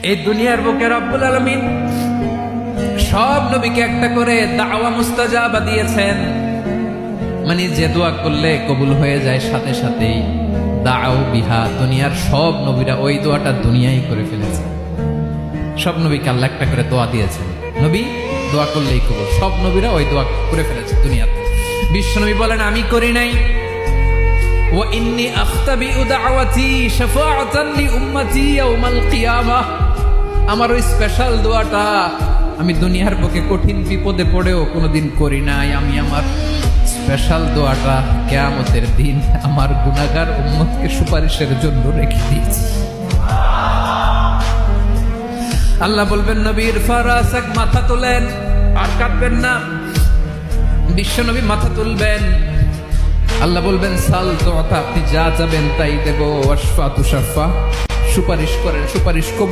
এই দুনিয়ার বুকে রব্বুল আলামিন সব নবীকে একটা করে দাওয়া মুস্তাজাবা দিয়েছেন, মানে যে দোয়া করলে কবুল হয়ে যায় সাথে সাথেই। দাও বিহা, দুনিয়ার সব নবীরা ওই দোয়াটা দুনিয়ায় করে ফেলেছে। সব নবীকে আল্লাহ একটা করে দোয়া দিয়েছেন, নবী দোয়া করলেই কবুল। সব নবীরা ওই দোয়া করে ফেলেছে দুনিয়াতে। বিশ্বনবী বলেন আমি করি নাই। ওয়া ইন্নী আখতাবিউ দাওয়াতি শাফাআতান লি উম্মতি ইয়াউমাল কিয়ামাহ, আমার ওই স্পেশাল দোয়াটা আমি দুনিয়ার বুকে কঠিন বিপদে পড়েও কোনোদিন করি নাই। আমি আমার স্পেশাল দোয়াটা কিয়ামতের দিন আমার গুনাহগার উম্মতকে সুপারিশের জন্য রেখে দিয়েছি। আল্লাহ বলবেন নবীর ফারাসাক, মাথা তোলেন আর কাটবেন না। বিশ্বনবী মাথা তুলবেন, আল্লাহ বলবেন সাল তোতা, আপনি যা চাবেন তাই দেব। ওয়াশফা তুশাফা, সুপারিশ করেন, সুপারিশ কবুল।